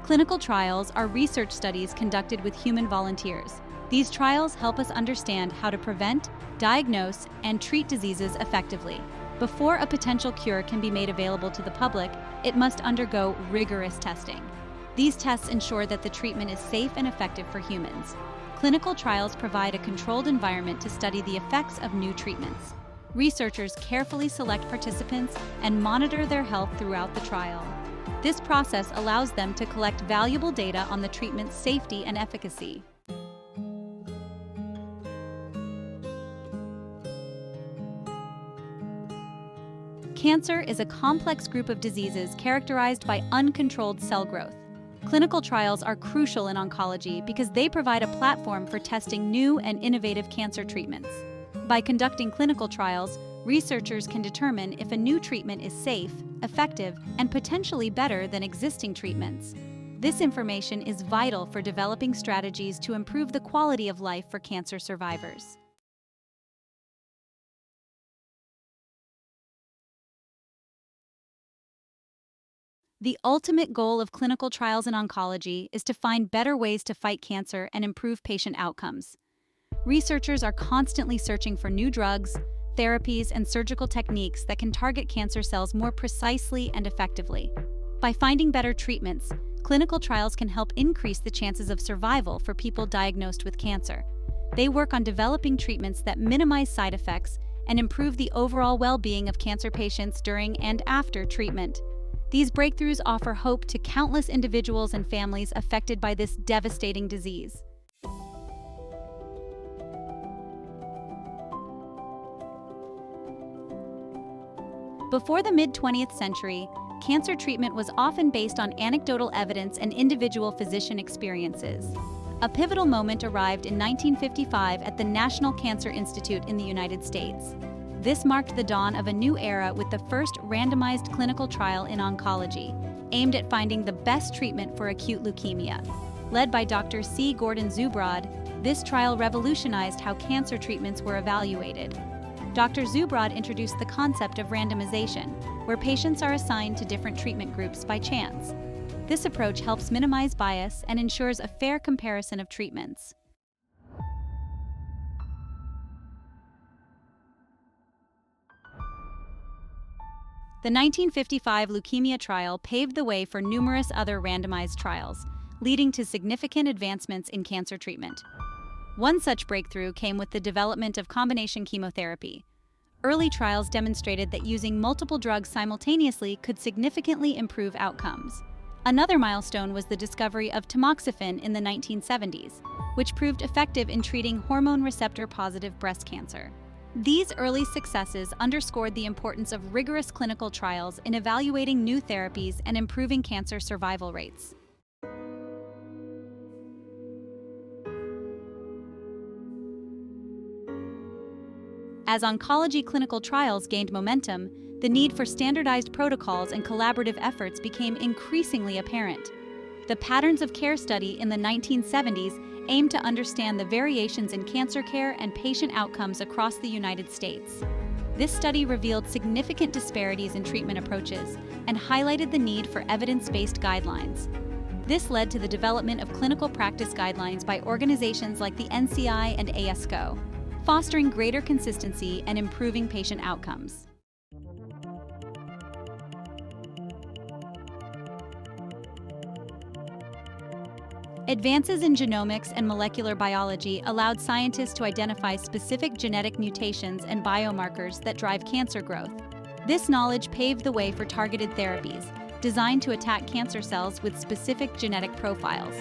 Clinical trials are research studies conducted with human volunteers. These trials help us understand how to prevent, diagnose, and treat diseases effectively. Before a potential cure can be made available to the public, it must undergo rigorous testing. These tests ensure that the treatment is safe and effective for humans. Clinical trials provide a controlled environment to study the effects of new treatments. Researchers carefully select participants and monitor their health throughout the trial. This process allows them to collect valuable data on the treatment's safety and efficacy. Cancer is a complex group of diseases characterized by uncontrolled cell growth. Clinical trials are crucial in oncology because they provide a platform for testing new and innovative cancer treatments. By conducting clinical trials, researchers can determine if a new treatment is safe, effective, and potentially better than existing treatments. This information is vital for developing strategies to improve the quality of life for cancer survivors. The ultimate goal of clinical trials in oncology is to find better ways to fight cancer and improve patient outcomes. Researchers are constantly searching for new drugs, therapies, and surgical techniques that can target cancer cells more precisely and effectively. By finding better treatments, clinical trials can help increase the chances of survival for people diagnosed with cancer. They work on developing treatments that minimize side effects and improve the overall well-being of cancer patients during and after treatment. These breakthroughs offer hope to countless individuals and families affected by this devastating disease. Before the mid-20th century, cancer treatment was often based on anecdotal evidence and individual physician experiences. A pivotal moment arrived in 1955 at the National Cancer Institute in the United States. This marked the dawn of a new era with the first randomized clinical trial in oncology, aimed at finding the best treatment for acute leukemia. Led by Dr. C. Gordon Zubrod, this trial revolutionized how cancer treatments were evaluated. Dr. Zubrod introduced the concept of randomization, where patients are assigned to different treatment groups by chance. This approach helps minimize bias and ensures a fair comparison of treatments. The 1955 leukemia trial paved the way for numerous other randomized trials, leading to significant advancements in cancer treatment. One such breakthrough came with the development of combination chemotherapy. Early trials demonstrated that using multiple drugs simultaneously could significantly improve outcomes. Another milestone was the discovery of tamoxifen in the 1970s, which proved effective in treating hormone receptor-positive breast cancer. These early successes underscored the importance of rigorous clinical trials in evaluating new therapies and improving cancer survival rates. As oncology clinical trials gained momentum, the need for standardized protocols and collaborative efforts became increasingly apparent. The Patterns of Care study in the 1970s aimed to understand the variations in cancer care and patient outcomes across the United States. This study revealed significant disparities in treatment approaches and highlighted the need for evidence-based guidelines. This led to the development of clinical practice guidelines by organizations like the NCI and ASCO, fostering greater consistency and improving patient outcomes. Advances in genomics and molecular biology allowed scientists to identify specific genetic mutations and biomarkers that drive cancer growth. This knowledge paved the way for targeted therapies, designed to attack cancer cells with specific genetic profiles.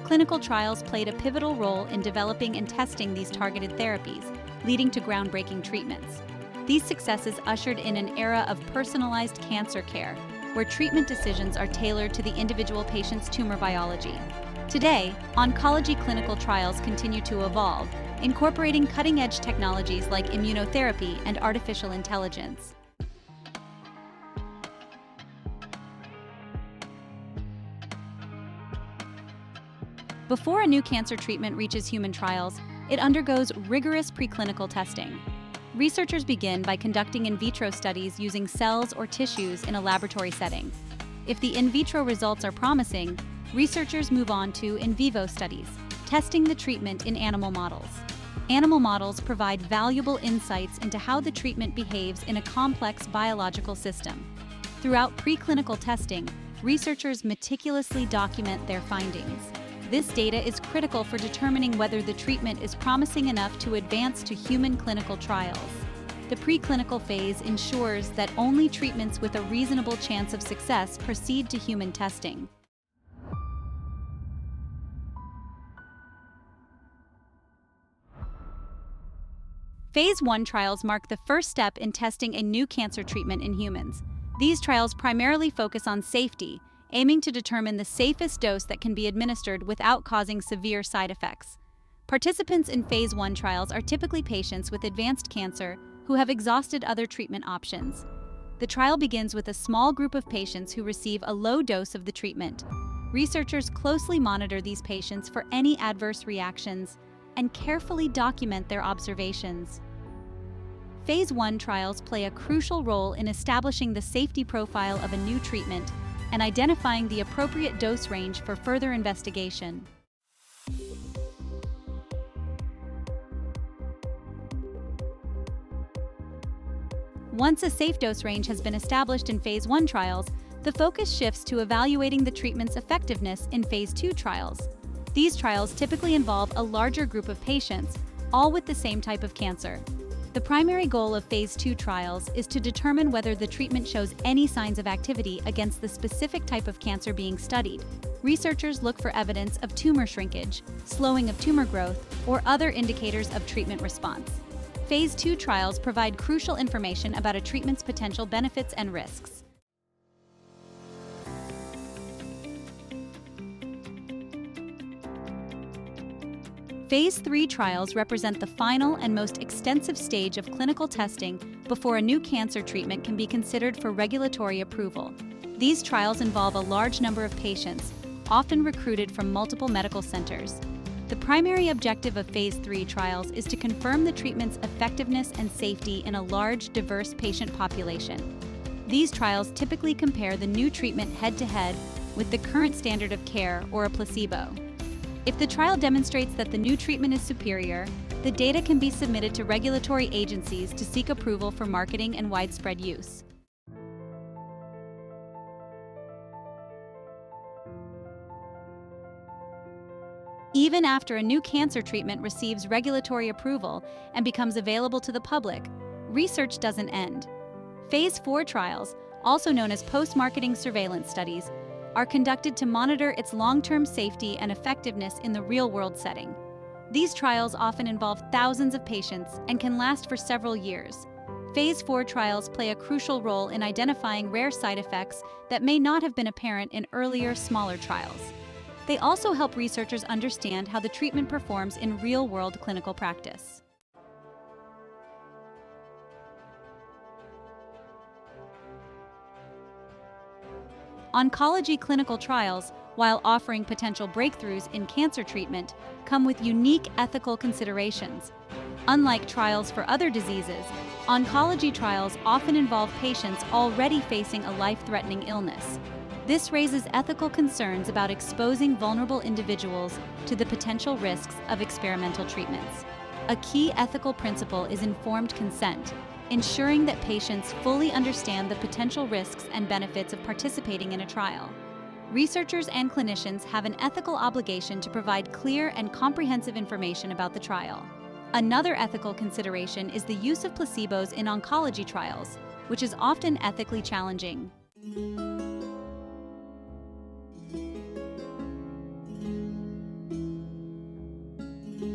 Clinical trials played a pivotal role in developing and testing these targeted therapies, leading to groundbreaking treatments. These successes ushered in an era of personalized cancer care, where treatment decisions are tailored to the individual patient's tumor biology. Today, oncology clinical trials continue to evolve, incorporating cutting-edge technologies like immunotherapy and artificial intelligence. Before a new cancer treatment reaches human trials, it undergoes rigorous preclinical testing. Researchers begin by conducting in vitro studies using cells or tissues in a laboratory setting. If the in vitro results are promising, researchers move on to in vivo studies, testing the treatment in animal models. Animal models provide valuable insights into how the treatment behaves in a complex biological system. Throughout preclinical testing, researchers meticulously document their findings. This data is critical for determining whether the treatment is promising enough to advance to human clinical trials. The preclinical phase ensures that only treatments with a reasonable chance of success proceed to human testing. Phase 1 trials mark the first step in testing a new cancer treatment in humans. These trials primarily focus on safety, aiming to determine the safest dose that can be administered without causing severe side effects. Participants in Phase 1 trials are typically patients with advanced cancer who have exhausted other treatment options. The trial begins with a small group of patients who receive a low dose of the treatment. Researchers closely monitor these patients for any adverse reactions and carefully document their observations. Phase 1 trials play a crucial role in establishing the safety profile of a new treatment and identifying the appropriate dose range for further investigation. Once a safe dose range has been established in Phase 1 trials, the focus shifts to evaluating the treatment's effectiveness in Phase 2 trials. These trials typically involve a larger group of patients, all with the same type of cancer. The primary goal of Phase 2 trials is to determine whether the treatment shows any signs of activity against the specific type of cancer being studied. Researchers look for evidence of tumor shrinkage, slowing of tumor growth, or other indicators of treatment response. Phase 2 trials provide crucial information about a treatment's potential benefits and risks. Phase 3 trials represent the final and most extensive stage of clinical testing before a new cancer treatment can be considered for regulatory approval. These trials involve a large number of patients, often recruited from multiple medical centers. The primary objective of Phase 3 trials is to confirm the treatment's effectiveness and safety in a large, diverse patient population. These trials typically compare the new treatment head-to-head with the current standard of care or a placebo. If the trial demonstrates that the new treatment is superior, the data can be submitted to regulatory agencies to seek approval for marketing and widespread use. Even after a new cancer treatment receives regulatory approval and becomes available to the public, research doesn't end. Phase 4 trials, also known as post-marketing surveillance studies, are conducted to monitor its long-term safety and effectiveness in the real-world setting. These trials often involve thousands of patients and can last for several years. Phase 4 trials play a crucial role in identifying rare side effects that may not have been apparent in earlier, smaller trials. They also help researchers understand how the treatment performs in real-world clinical practice. Oncology clinical trials, while offering potential breakthroughs in cancer treatment, come with unique ethical considerations. Unlike trials for other diseases, oncology trials often involve patients already facing a life-threatening illness. This raises ethical concerns about exposing vulnerable individuals to the potential risks of experimental treatments. A key ethical principle is informed consent, ensuring that patients fully understand the potential risks and benefits of participating in a trial. Researchers and clinicians have an ethical obligation to provide clear and comprehensive information about the trial. Another ethical consideration is the use of placebos in oncology trials, which is often ethically challenging.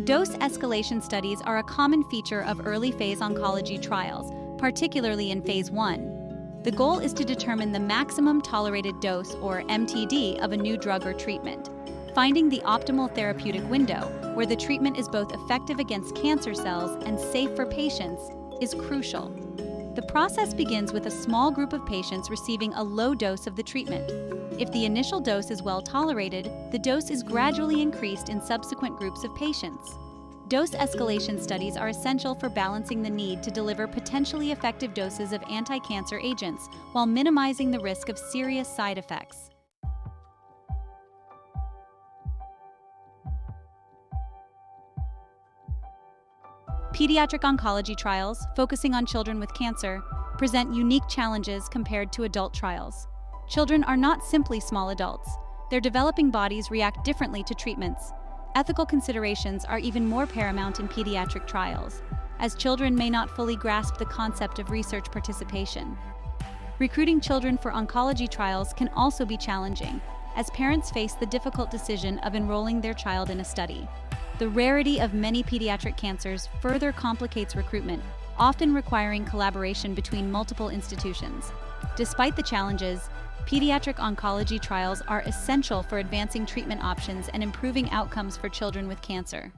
Dose escalation studies are a common feature of early-phase oncology trials, particularly in Phase 1. The goal is to determine the maximum tolerated dose, or MTD, of a new drug or treatment. Finding the optimal therapeutic window, where the treatment is both effective against cancer cells and safe for patients, is crucial. The process begins with a small group of patients receiving a low dose of the treatment. If the initial dose is well tolerated, the dose is gradually increased in subsequent groups of patients. Dose escalation studies are essential for balancing the need to deliver potentially effective doses of anti-cancer agents while minimizing the risk of serious side effects. Pediatric oncology trials, focusing on children with cancer, present unique challenges compared to adult trials. Children are not simply small adults. Their developing bodies react differently to treatments. Ethical considerations are even more paramount in pediatric trials, as children may not fully grasp the concept of research participation. Recruiting children for oncology trials can also be challenging, as parents face the difficult decision of enrolling their child in a study. The rarity of many pediatric cancers further complicates recruitment, often requiring collaboration between multiple institutions. Despite the challenges, pediatric oncology trials are essential for advancing treatment options and improving outcomes for children with cancer.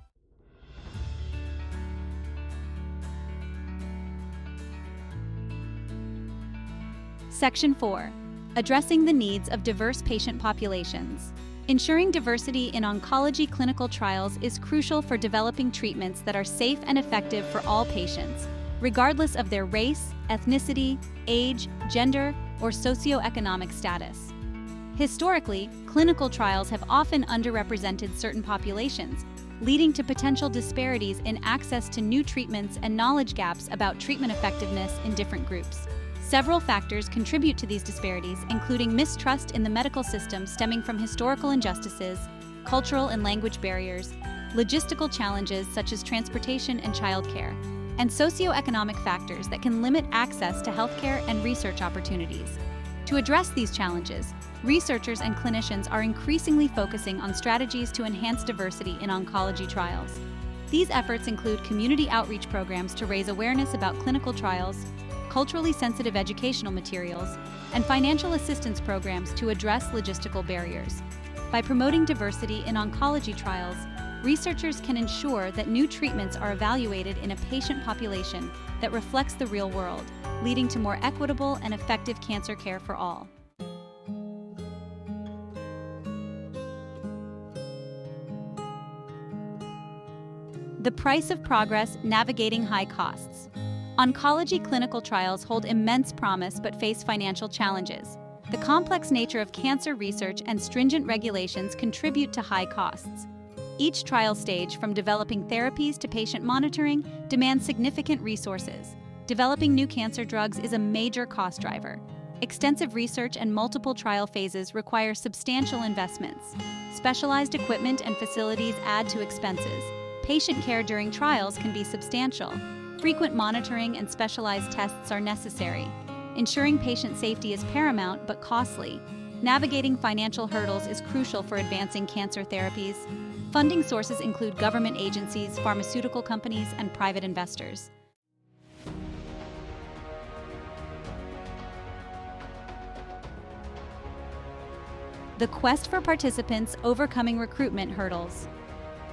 Section 4. Addressing the needs of diverse patient populations. Ensuring diversity in oncology clinical trials is crucial for developing treatments that are safe and effective for all patients, regardless of their race, ethnicity, age, gender, or socioeconomic status. Historically, clinical trials have often underrepresented certain populations, leading to potential disparities in access to new treatments and knowledge gaps about treatment effectiveness in different groups. Several factors contribute to these disparities, including mistrust in the medical system stemming from historical injustices, cultural and language barriers, logistical challenges such as transportation and childcare, and socioeconomic factors that can limit access to healthcare and research opportunities. To address these challenges, researchers and clinicians are increasingly focusing on strategies to enhance diversity in oncology trials. These efforts include community outreach programs to raise awareness about clinical trials, culturally sensitive educational materials, and financial assistance programs to address logistical barriers. By promoting diversity in oncology trials, researchers can ensure that new treatments are evaluated in a patient population that reflects the real world, leading to more equitable and effective cancer care for all. The price of progress: navigating high costs. Oncology clinical trials hold immense promise but face financial challenges. The complex nature of cancer research and stringent regulations contribute to high costs. Each trial stage, from developing therapies to patient monitoring, demands significant resources. Developing new cancer drugs is a major cost driver. Extensive research and multiple trial phases require substantial investments. Specialized equipment and facilities add to expenses. Patient care during trials can be substantial. Frequent monitoring and specialized tests are necessary. Ensuring patient safety is paramount but costly. Navigating financial hurdles is crucial for advancing cancer therapies. Funding sources include government agencies, pharmaceutical companies, and private investors. The quest for participants: overcoming recruitment hurdles.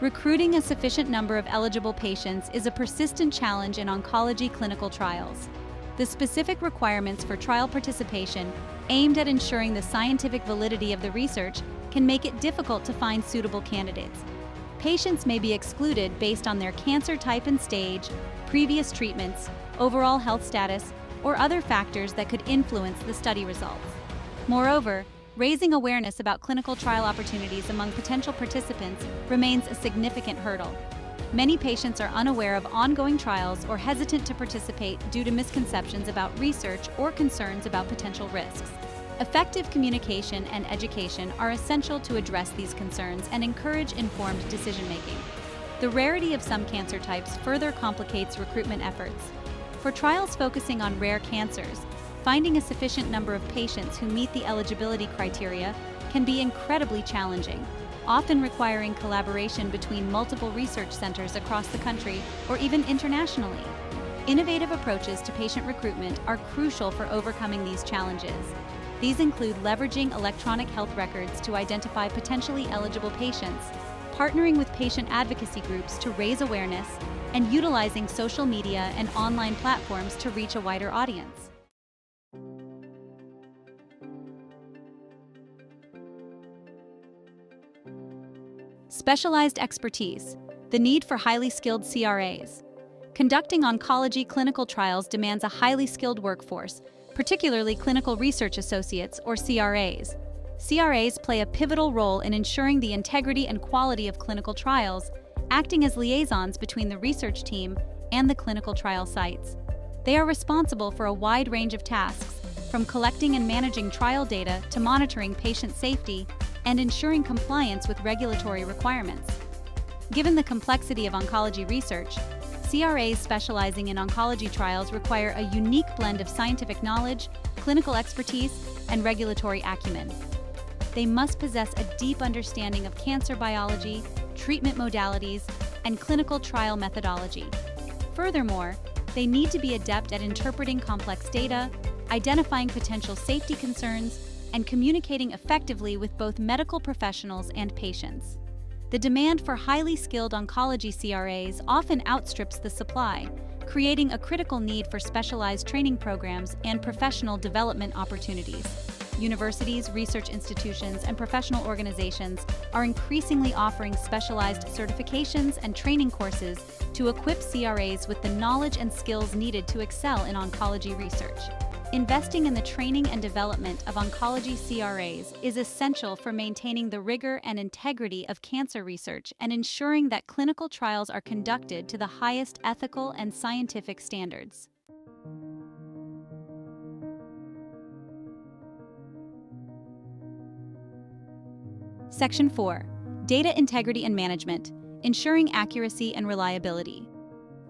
Recruiting a sufficient number of eligible patients is a persistent challenge in oncology clinical trials. The specific requirements for trial participation, aimed at ensuring the scientific validity of the research, can make it difficult to find suitable candidates. Patients may be excluded based on their cancer type and stage, previous treatments, overall health status, or other factors that could influence the study results. Moreover, raising awareness about clinical trial opportunities among potential participants remains a significant hurdle. Many patients are unaware of ongoing trials or hesitant to participate due to misconceptions about research or concerns about potential risks. Effective communication and education are essential to address these concerns and encourage informed decision-making. The rarity of some cancer types further complicates recruitment efforts. For trials focusing on rare cancers, finding a sufficient number of patients who meet the eligibility criteria can be incredibly challenging, often requiring collaboration between multiple research centers across the country or even internationally. Innovative approaches to patient recruitment are crucial for overcoming these challenges. These include leveraging electronic health records to identify potentially eligible patients, partnering with patient advocacy groups to raise awareness, and utilizing social media and online platforms to reach a wider audience. Specialized expertise: the need for highly skilled CRAs. Conducting oncology clinical trials demands a highly skilled workforce, particularly clinical research associates, or CRAs. CRAs play a pivotal role in ensuring the integrity and quality of clinical trials, acting as liaisons between the research team and the clinical trial sites. They are responsible for a wide range of tasks, from collecting and managing trial data to monitoring patient safety and ensuring compliance with regulatory requirements. Given the complexity of oncology research, CRAs specializing in oncology trials require a unique blend of scientific knowledge, clinical expertise, and regulatory acumen. They must possess a deep understanding of cancer biology, treatment modalities, and clinical trial methodology. Furthermore, they need to be adept at interpreting complex data, identifying potential safety concerns, and communicating effectively with both medical professionals and patients. The demand for highly skilled oncology CRAs often outstrips the supply, creating a critical need for specialized training programs and professional development opportunities. Universities, research institutions, and professional organizations are increasingly offering specialized certifications and training courses to equip CRAs with the knowledge and skills needed to excel in oncology research. Investing in the training and development of oncology CRAs is essential for maintaining the rigor and integrity of cancer research and ensuring that clinical trials are conducted to the highest ethical and scientific standards. Section 4. Data Integrity and Management, Ensuring Accuracy and Reliability.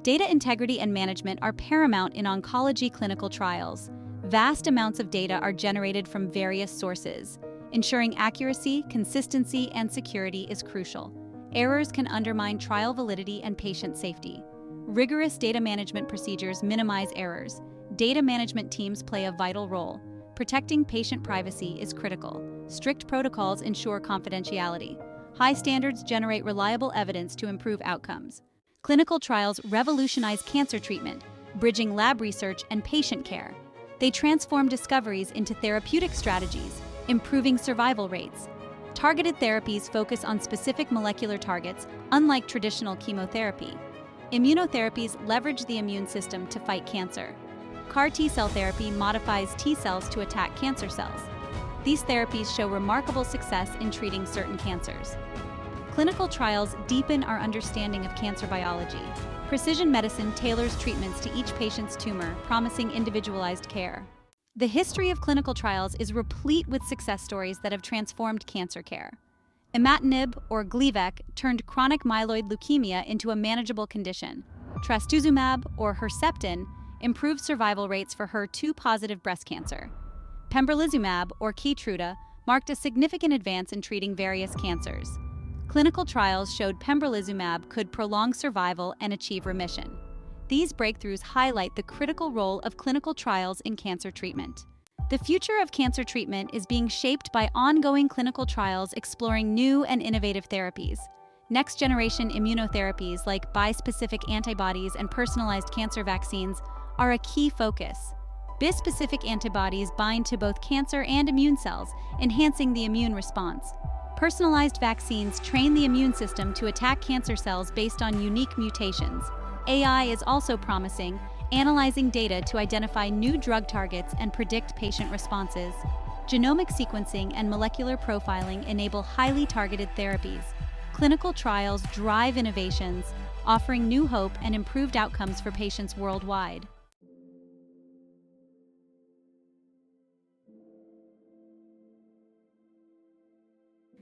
Data integrity and management are paramount in oncology clinical trials. Vast amounts of data are generated from various sources. Ensuring accuracy, consistency, and security is crucial. Errors can undermine trial validity and patient safety. Rigorous data management procedures minimize errors. Data management teams play a vital role. Protecting patient privacy is critical. Strict protocols ensure confidentiality. High standards generate reliable evidence to improve outcomes. Clinical trials revolutionize cancer treatment, bridging lab research and patient care. They transform discoveries into therapeutic strategies, improving survival rates. Targeted therapies focus on specific molecular targets, unlike traditional chemotherapy. Immunotherapies leverage the immune system to fight cancer. CAR T-cell therapy modifies T cells to attack cancer cells. These therapies show remarkable success in treating certain cancers. Clinical trials deepen our understanding of cancer biology. Precision medicine tailors treatments to each patient's tumor, promising individualized care. The history of clinical trials is replete with success stories that have transformed cancer care. Imatinib, or Gleevec, turned chronic myeloid leukemia into a manageable condition. Trastuzumab, or Herceptin, improved survival rates for HER2-positive breast cancer. Pembrolizumab, or Keytruda, marked a significant advance in treating various cancers. Clinical trials showed pembrolizumab could prolong survival and achieve remission. These breakthroughs highlight the critical role of clinical trials in cancer treatment. The future of cancer treatment is being shaped by ongoing clinical trials exploring new and innovative therapies. Next-generation immunotherapies like bispecific antibodies and personalized cancer vaccines are a key focus. Bispecific antibodies bind to both cancer and immune cells, enhancing the immune response. Personalized vaccines train the immune system to attack cancer cells based on unique mutations. AI is also promising, analyzing data to identify new drug targets and predict patient responses. Genomic sequencing and molecular profiling enable highly targeted therapies. Clinical trials drive innovations, offering new hope and improved outcomes for patients worldwide.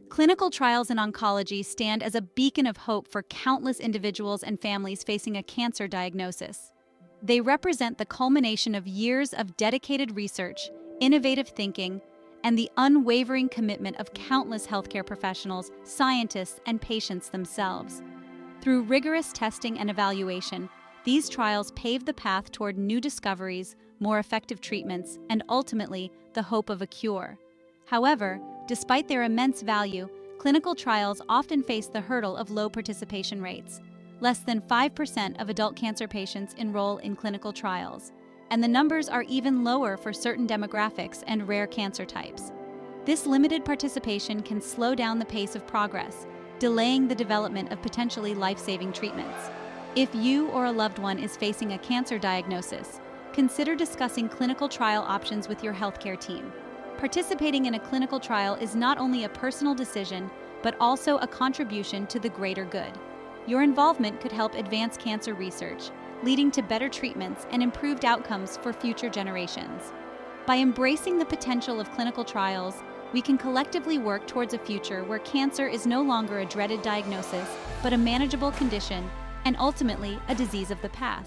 Clinical trials in oncology stand as a beacon of hope for countless individuals and families facing a cancer diagnosis. They represent the culmination of years of dedicated research, innovative thinking, and the unwavering commitment of countless healthcare professionals, scientists, and patients themselves. Through rigorous testing and evaluation, these trials pave the path toward new discoveries, more effective treatments, and ultimately, the hope of a cure. However, despite their immense value, clinical trials often face the hurdle of low participation rates. Less than 5% of adult cancer patients enroll in clinical trials, and the numbers are even lower for certain demographics and rare cancer types. This limited participation can slow down the pace of progress, delaying the development of potentially life-saving treatments. If you or a loved one is facing a cancer diagnosis, consider discussing clinical trial options with your healthcare team. Participating in a clinical trial is not only a personal decision, but also a contribution to the greater good. Your involvement could help advance cancer research, leading to better treatments and improved outcomes for future generations. By embracing the potential of clinical trials, we can collectively work towards a future where cancer is no longer a dreaded diagnosis, but a manageable condition and ultimately a disease of the past.